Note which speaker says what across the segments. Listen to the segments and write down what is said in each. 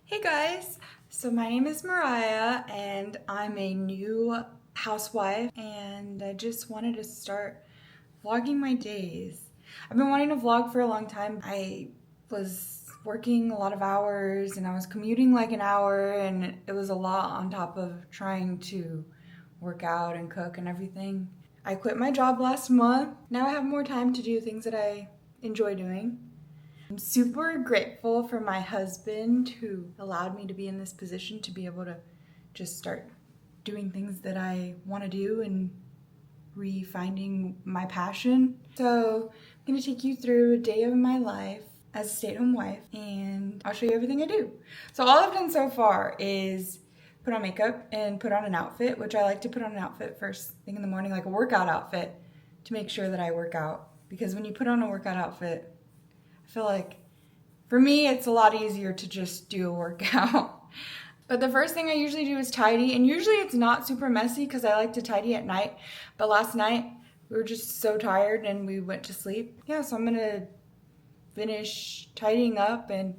Speaker 1: Hey guys, so my name is Mariah and I'm a new housewife and I just wanted to start vlogging my days. I've been wanting to vlog for a long time. I was working a lot of hours and I was commuting like an hour and it was a lot on top of trying to work out and cook and everything. I quit my job last month. Now I have more time to do things that I enjoy doing. I'm super grateful for my husband who allowed me to be in this position to be able to just start doing things that I want to do and refinding my passion. So I'm going to take you through a day of my life as a stay-at-home wife and I'll show you everything I do. So all I've done so far is put on makeup and put on an outfit, which I like to put on an outfit first thing in the morning, like a workout outfit, to make sure that I work out. Because when you put on a workout outfit, I feel like for me, it's a lot easier to just do a workout. But the first thing I usually do is tidy, and usually it's not super messy because I like to tidy at night. But last night, we were just so tired and we went to sleep. Yeah, so I'm gonna finish tidying up and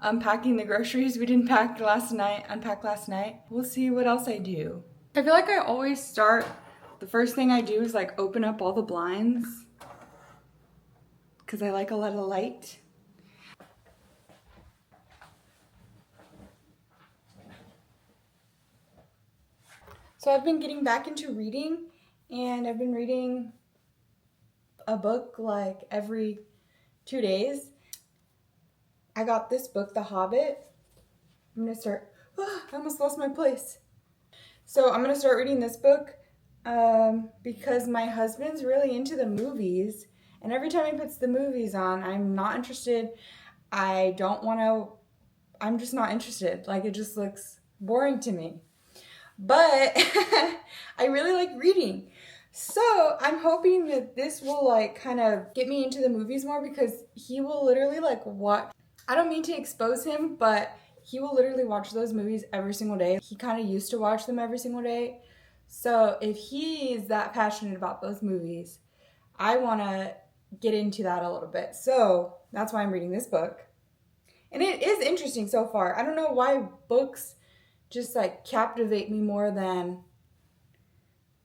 Speaker 1: unpacking the groceries we didn't unpack last night. We'll see what else I do. I feel like I always start, the first thing I do is like open up all the blinds because I like a lot of light. So I've been getting back into reading and I've been reading a book like every 2 days. I got this book, The Hobbit. I'm gonna start, I almost lost my place. So I'm gonna start reading this book because my husband's really into the movies and every time he puts the movies on, I'm not interested. I'm just not interested. Like it just looks boring to me. But I really like reading. So I'm hoping that this will like kind of get me into the movies more because he will literally like watch. I don't mean to expose him, but he will literally watch those movies every single day. He kind of used to watch them every single day. So if he's that passionate about those movies, I want to get into that a little bit. So that's why I'm reading this book. And it is interesting so far. I don't know why books just like captivate me more than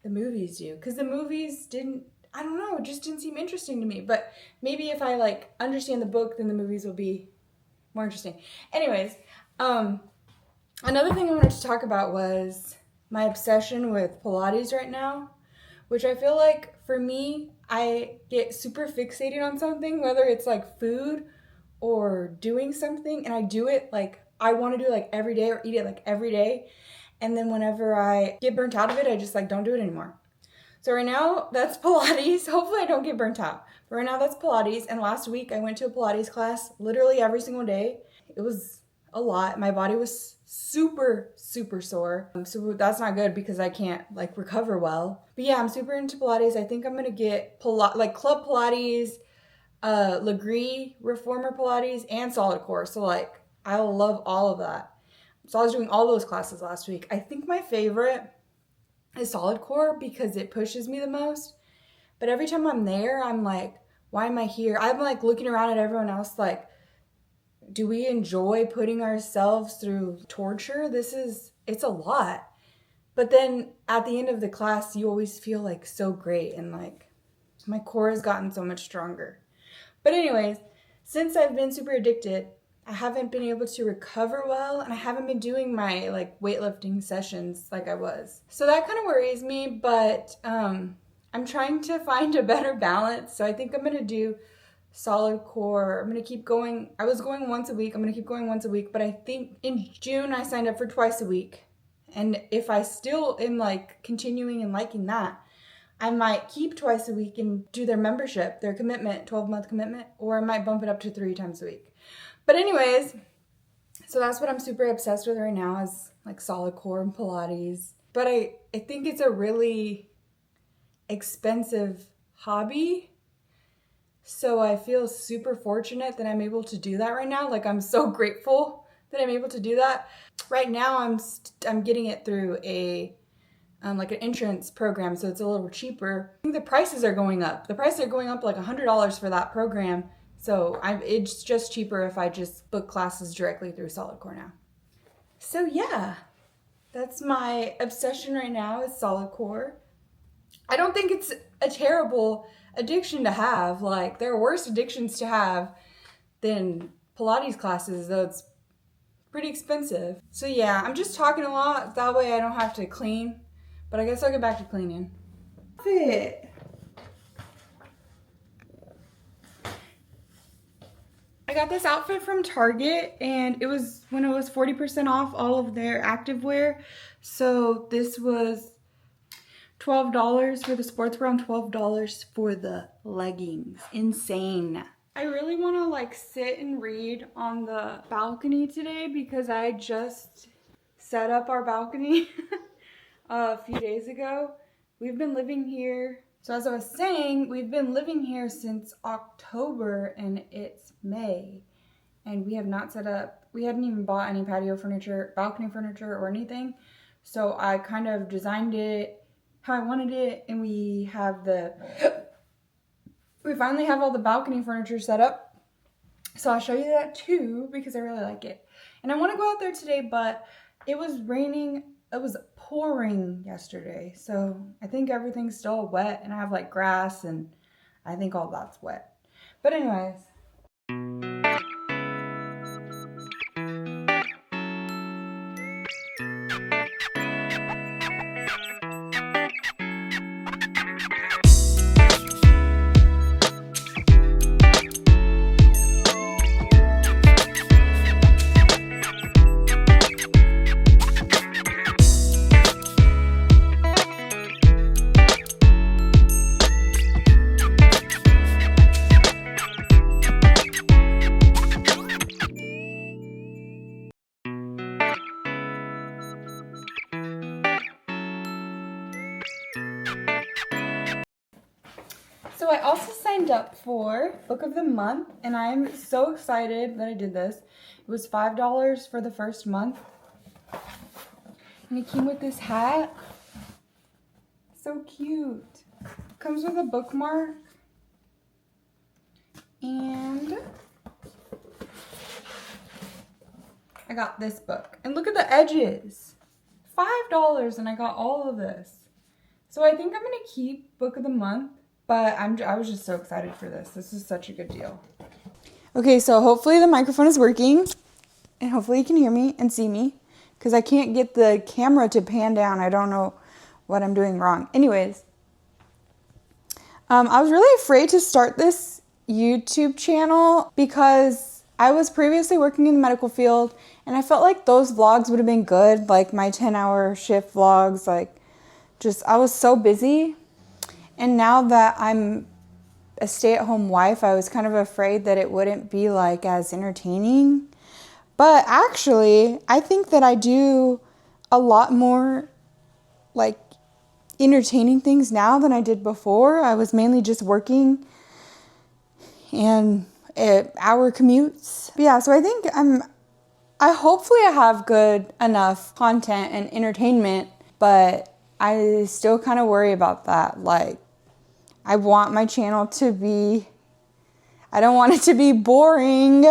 Speaker 1: the movies do, because the movies didn't, I don't know, it just didn't seem interesting to me. But maybe if I like understand the book, then the movies will be more interesting. Anyways, another thing I wanted to talk about was my obsession with Pilates right now, which I feel like for me, I get super fixated on something, whether it's like food or doing something, and I do it like I want to do it like every day or eat it like every day. And then whenever I get burnt out of it, I just like don't do it anymore. So right now that's Pilates. Hopefully I don't get burnt out. But right now that's Pilates. And last week I went to a Pilates class literally every single day. It was a lot. My body was super, super sore. So that's not good because I can't like recover well. But yeah, I'm super into Pilates. I think I'm gonna get like Club Pilates, Legree, Reformer Pilates, and Solid Core. So like I love all of that. So I was doing all those classes last week. I think my favorite is Solid Core because it pushes me the most. But every time I'm there, I'm like, why am I here? I'm like looking around at everyone else like, do we enjoy putting ourselves through torture? It's a lot. But then at the end of the class, you always feel like so great and like my core has gotten so much stronger. But anyways, since I've been super addicted, I haven't been able to recover well and I haven't been doing my like weightlifting sessions like I was. So that kind of worries me, but I'm trying to find a better balance. So I think I'm gonna do Solid Core. I'm gonna keep going. I was going once a week. I'm gonna keep going once a week, but I think in June I signed up for twice a week. And if I still am like continuing and liking that, I might keep twice a week and do their membership, their commitment, 12-month commitment, or I might bump it up to 3 times a week. But anyways, so that's what I'm super obsessed with right now is like Solid Core and Pilates. But I think it's a really expensive hobby. So I feel super fortunate that I'm able to do that right now. Like I'm so grateful that I'm able to do that. Right now I'm getting it through like an insurance program, so it's a little cheaper. I think the prices are going up. The prices are going up like $100 for that program. So it's just cheaper if I just book classes directly through Solid Core now. So yeah, that's my obsession right now is solid core. I don't think it's a terrible addiction to have. Like, there are worse addictions to have than Pilates classes, though it's pretty expensive. So yeah, I'm just talking a lot. That way I don't have to clean. But I guess I'll get back to cleaning. Fit. I got this outfit from Target, and it was when it was 40% off all of their activewear. So this was $12 for the sportswear and $12 for the leggings. Insane. I really want to like sit and read on the balcony today because I just set up our balcony a few days ago. We've been living here. So as I was saying, we've been living here since October and it's May. And we have not set up, we hadn't even bought any patio furniture, balcony furniture or anything. So I kind of designed it how I wanted it, and we finally have all the balcony furniture set up. So I'll show you that too because I really like it. And I want to go out there today, but it was raining, it was pouring yesterday. So I think everything's still wet, and I have like grass and I think all that's wet. But anyways. So I also signed up for Book of the Month, and I'm so excited that I did this. It was $5 for the first month. And it came with this hat. So cute. Comes with a bookmark. And I got this book. And look at the edges. $5 and I got all of this. So I think I'm going to keep Book of the Month. But I was just so excited for this. This is such a good deal. Okay, so hopefully the microphone is working. And hopefully you can hear me and see me. Because I can't get the camera to pan down. I don't know what I'm doing wrong. Anyways. I was really afraid to start this YouTube channel because I was previously working in the medical field. And I felt like those vlogs would have been good. Like my 10-hour shift vlogs. Like I was so busy. And now that I'm a stay-at-home wife, I was kind of afraid that it wouldn't be like as entertaining. But actually, I think that I do a lot more like entertaining things now than I did before. I was mainly just working and hour commutes. But yeah, so I think hopefully I have good enough content and entertainment, but I still kind of worry about that. Like, I want my channel to be, I don't want it to be boring.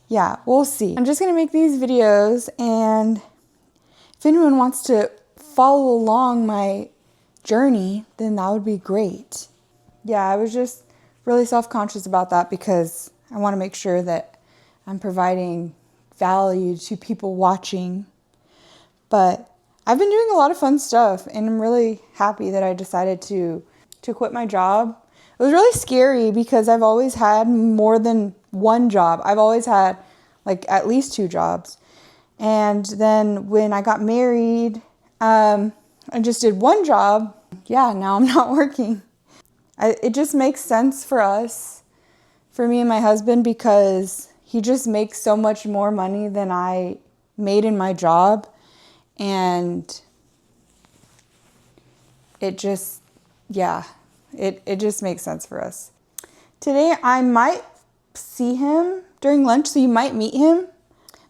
Speaker 1: Yeah, we'll see. I'm just gonna make these videos, and if anyone wants to follow along my journey, then that would be great. Yeah, I was just really self-conscious about that because I want to make sure that I'm providing value to people watching. But I've been doing a lot of fun stuff, and I'm really happy that I decided to quit my job. It was really scary because I've always had more than one job. I've always had like at least 2 jobs. And then when I got married, I just did 1 job. Yeah, now I'm not working. It just makes sense for us, for me and my husband, because he just makes so much more money than I made in my job. And it just, yeah, it just makes sense for us. Today I might see him during lunch, so you might meet him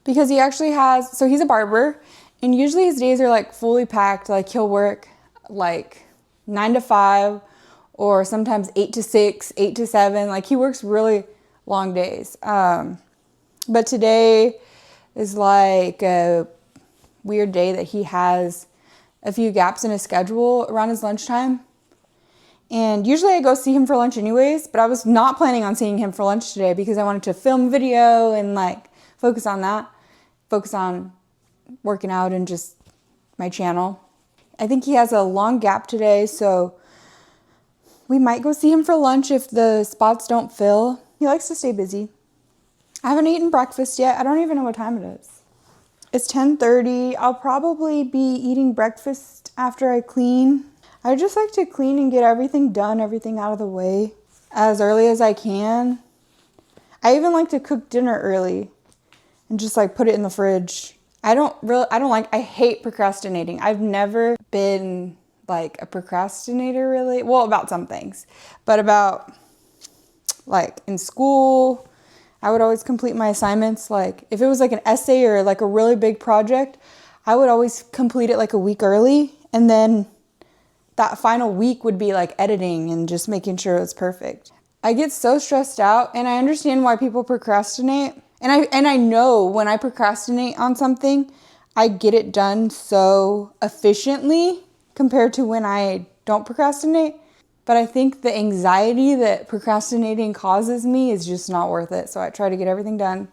Speaker 1: because he actually has, so he's a barber, and usually his days are like fully packed. Like he'll work like 9 to 5 or sometimes 8 to 6, 8 to 7. Like he works really long days. But today is like weird day that he has a few gaps in his schedule around his lunchtime. And usually I go see him for lunch anyways, but I was not planning on seeing him for lunch today because I wanted to film video and like focus on that, focus on working out and just my channel. I think he has a long gap today, so we might go see him for lunch if the spots don't fill. He likes to stay busy. I haven't eaten breakfast yet. I don't even know what time it is. It's 10:30. I'll probably be eating breakfast after I clean. I just like to clean and get everything done, everything out of the way as early as I can. I even like to cook dinner early and just like put it in the fridge. I hate procrastinating. I've never been like a procrastinator really. Well, about some things, but about like in school, I would always complete my assignments. Like if it was like an essay or like a really big project, I would always complete it like a week early. And then that final week would be like editing and just making sure it's perfect. I get so stressed out, and I understand why people procrastinate. And I know when I procrastinate on something, I get it done so efficiently compared to when I don't procrastinate. But I think the anxiety that procrastinating causes me is just not worth it. So I try to get everything done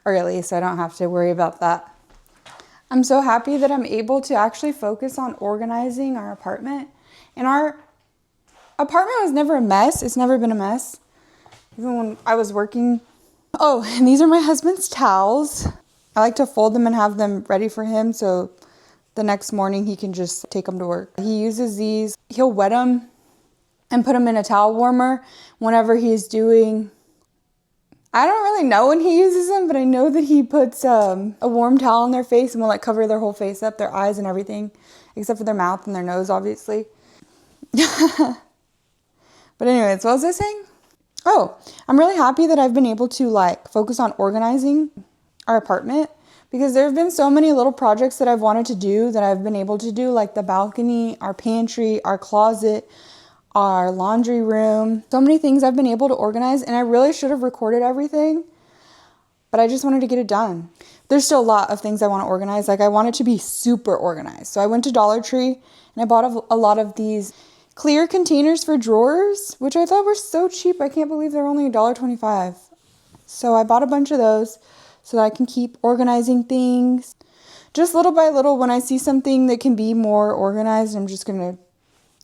Speaker 1: early so I don't have to worry about that. I'm so happy that I'm able to actually focus on organizing our apartment. And our apartment was never a mess. It's never been a mess. Even when I was working. Oh, and these are my husband's towels. I like to fold them and have them ready for him so the next morning he can just take them to work. He uses these. He'll wet them and put them in a towel warmer whenever he's doing... I don't really know when he uses them, but I know that he puts a warm towel on their face and will like cover their whole face up, their eyes and everything, except for their mouth and their nose, obviously. But anyways, what was I saying? Oh, I'm really happy that I've been able to like focus on organizing our apartment because there have been so many little projects that I've wanted to do that I've been able to do, like the balcony, our pantry, our closet, our laundry room. So many things I've been able to organize, and I really should have recorded everything, but I just wanted to get it done. There's still a lot of things I want to organize. Like I want it to be super organized. So I went to Dollar Tree and I bought a lot of these clear containers for drawers, which I thought were so cheap. I can't believe they're only $1.25. So I bought a bunch of those so that I can keep organizing things. Just little by little, when I see something that can be more organized, I'm just going to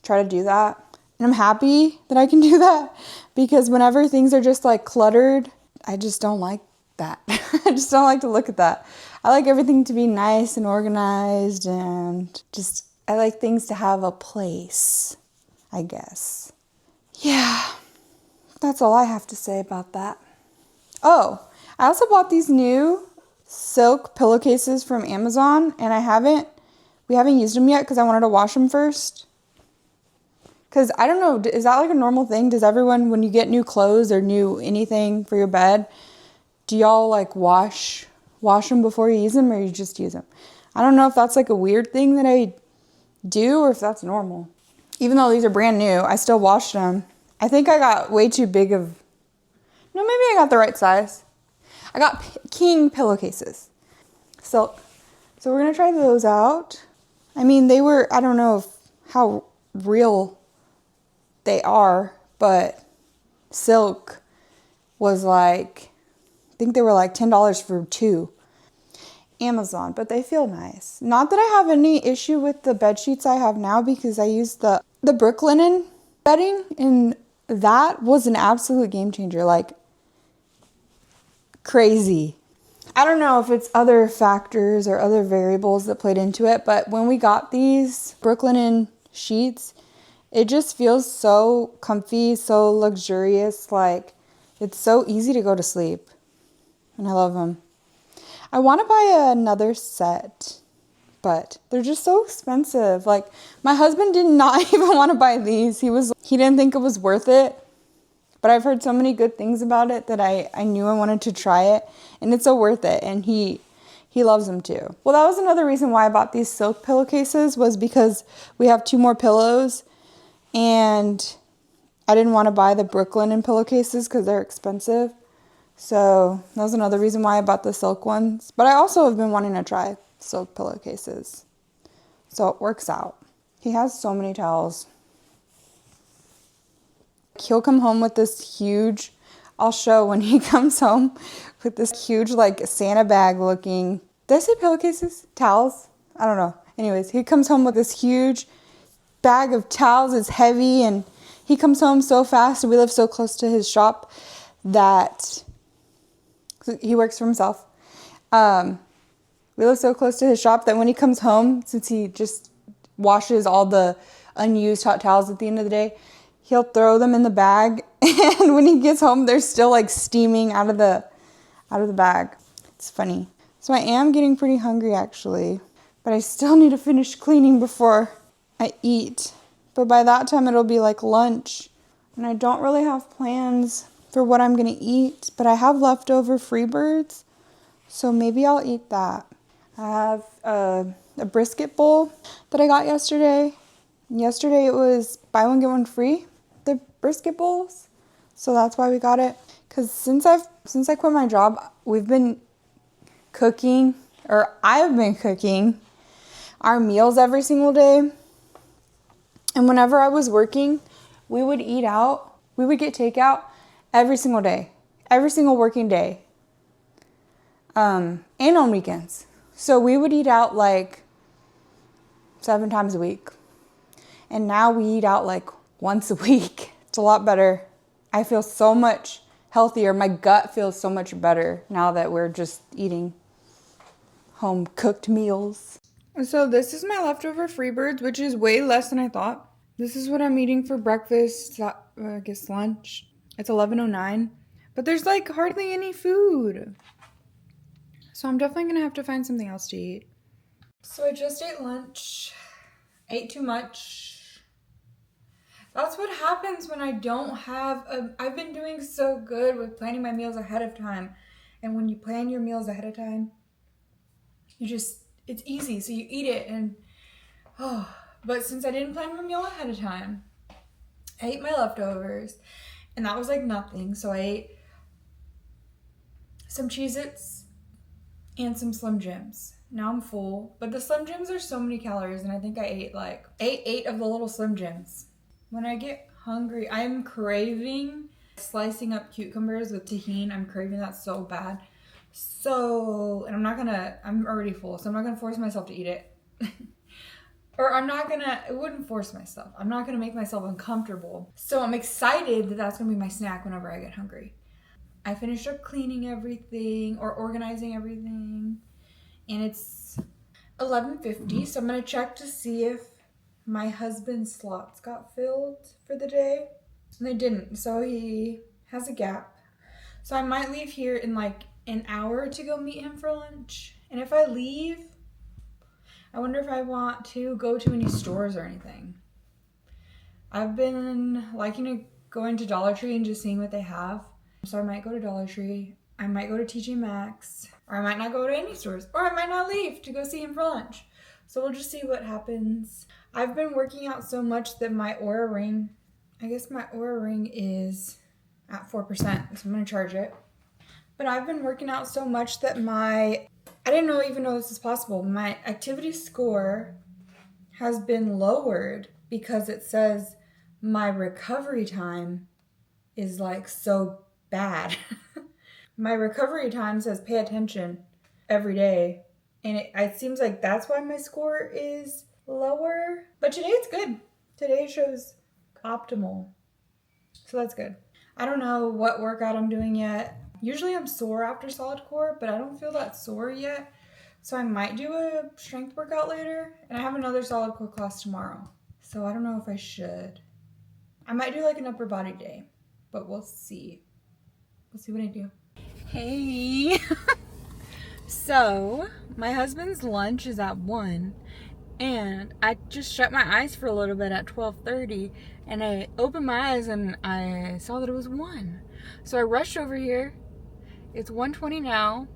Speaker 1: try to do that. And I'm happy that I can do that because whenever things are just like cluttered, I just don't like that. I just don't like to look at that. I like everything to be nice and organized, and just I like things to have a place, I guess. Yeah, that's all I have to say about that. Oh, I also bought these new silk pillowcases from Amazon, and we haven't used them yet because I wanted to wash them first. Because I don't know, is that like a normal thing? Does everyone, when you get new clothes or new anything for your bed, do y'all like wash them before you use them, or you just use them? I don't know if that's like a weird thing that I do or if that's normal. Even though these are brand new, I still washed them. I think I got way too big of... No, maybe I got the right size. I got king pillowcases. Silk. So we're going to try those out. I mean, they were... I don't know how real they are, but silk was like... I think they were like $10 for 2. Amazon, but they feel nice. Not that I have any issue with the bed sheets I have now because I use the Brooklinen bedding, and that was an absolute game changer, like crazy. I don't know if it's other factors or other variables that played into it, but when we got these Brooklinen sheets, it just feels so comfy, so luxurious, like it's so easy to go to sleep, and I love them. I want to buy another set, but they're just so expensive. Like, my husband did not even want to buy these. He didn't think it was worth it, but I've heard so many good things about it that I knew I wanted to try it, and it's so worth it, and he loves them too. Well, that was another reason why I bought these silk pillowcases, was because we have 2 more pillows, and I didn't want to buy the Brooklinen pillowcases because they're expensive. So that was another reason why I bought the silk ones. But I also have been wanting to try silk pillowcases. So it works out. He has so many towels. He'll come home with this huge, I'll show when he comes home with this huge like Santa bag looking, did I say pillowcases? Towels? I don't know. Anyways, he comes home with this huge bag of towels. It's heavy and he comes home so fast. We live so close to his shop that he works for himself. We live so close to his shop that when he comes home, since he just washes all the unused hot towels at the end of the day, he'll throw them in the bag. And when he gets home, they're still like steaming out of the bag. It's funny. So I am getting pretty hungry actually, but I still need to finish cleaning before I eat. But by that time it'll be like lunch and I don't really have plans for what I'm gonna eat, but I have leftover Freebirds, so maybe I'll eat that. I have a brisket bowl that I got yesterday. Yesterday it was buy one get one free, the brisket bowls, so that's why we got it. Because since I quit my job, we've been cooking, or I've been cooking our meals every single day. And whenever I was working, we would eat out. We would get takeout every single day, every single working day, and on weekends. So we would eat out like 7 times a week. And now we eat out like once a week. It's a lot better. I feel so much healthier. My gut feels so much better now that we're just eating home cooked meals. So this is my leftover Freebirds, which is way less than I thought. This is what I'm eating for breakfast, I guess lunch. It's 11:09, but there's like hardly any food. So I'm definitely gonna have to find something else to eat. So I just ate lunch, ate too much. That's what happens when I don't have I've been doing so good with planning my meals ahead of time. And when you plan your meals ahead of time, it's easy. So you eat it and, but since I didn't plan my meal ahead of time, I ate my leftovers and that was like nothing. So I ate some Cheez-Its and some Slim Jims. Now I'm full, but the Slim Jims are so many calories and I think I ate like eight of the little Slim Jims. When I get hungry, I'm craving slicing up cucumbers with tahini. I'm craving that so bad. So, and I'm already full, so I'm not gonna force myself to eat it. Or I wouldn't force myself. I'm not gonna make myself uncomfortable. So I'm excited that that's gonna be my snack whenever I get hungry. I finished up cleaning everything or organizing everything, and it's 11:50, so I'm gonna check to see if my husband's slots got filled for the day. And they didn't, so he has a gap. So I might leave here in like an hour to go meet him for lunch. And if I leave, I wonder if I want to go to any stores or anything. I've been liking to go into Dollar Tree and just seeing what they have. So I might go to Dollar Tree, I might go to TJ Maxx, or I might not go to any stores, or I might not leave to go see him for lunch. So we'll just see what happens. I've been working out so much that my Oura Ring, is at 4%, so I'm gonna charge it. But I've been working out so much that I didn't even know this is possible. My activity score has been lowered because it says my recovery time is like so bad. My recovery time says pay attention every day. And it seems like that's why my score is lower. But today it's good. Today shows optimal. So that's good. I don't know what workout I'm doing yet. Usually I'm sore after solid core, but I don't feel that sore yet. So I might do a strength workout later. And I have another solid core class tomorrow. So I don't know if I should. I might do like an upper body day, but we'll see. We'll see what I do. Hey. So my husband's lunch is at 1. And I just shut my eyes for a little bit at 12:30, and I opened my eyes and I saw that it was 1. So I rushed over here. It's 1:20 now,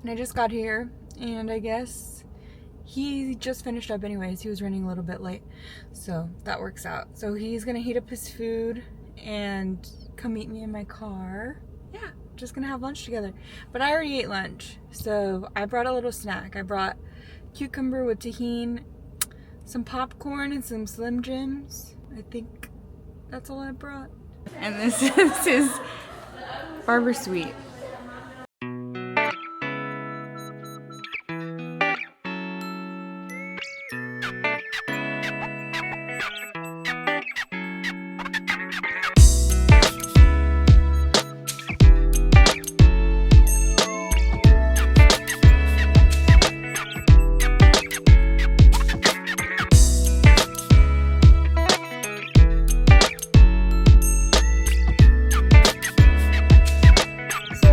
Speaker 1: and I just got here, and I guess he just finished up anyways. He was running a little bit late, so that works out. So he's gonna heat up his food and come meet me in my car. Yeah, just gonna have lunch together. But I already ate lunch, so I brought a little snack. I brought cucumber with tahini, some popcorn, and some Slim Jims. I think that's all I brought. And this is Barber Sweet.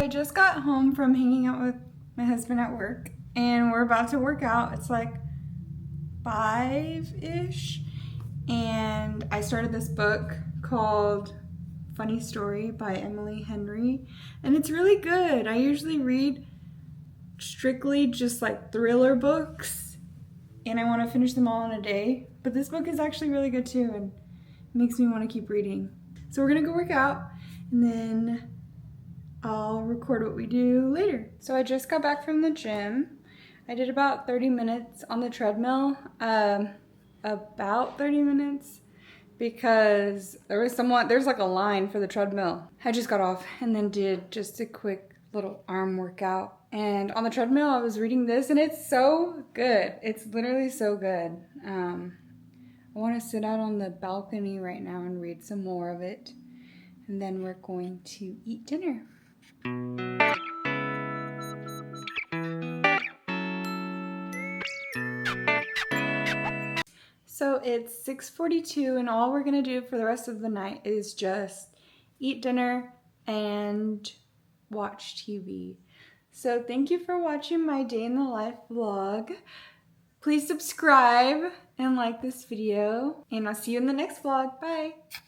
Speaker 1: Just got home from hanging out with my husband at work, and we're about to work out. It's like 5-ish, and I started this book called Funny Story by Emily Henry, and it's really good. I usually read strictly just like thriller books, and I want to finish them all in a day, but this book is actually really good too, and makes me want to keep reading. So we're gonna go work out, and then I'll record what we do later. So I just got back from the gym. I did about 30 minutes on the treadmill, about 30 minutes, because there's like a line for the treadmill. I just got off and then did just a quick little arm workout. And on the treadmill, I was reading this, and it's so good. It's literally so good. I want to sit out on the balcony right now and read some more of it. And then we're going to eat dinner. So it's 6:42, and all we're gonna do for the rest of the night is just eat dinner and watch TV. So thank you for watching my day in the life vlog. Please subscribe and like this video, and I'll see you in the next vlog. Bye.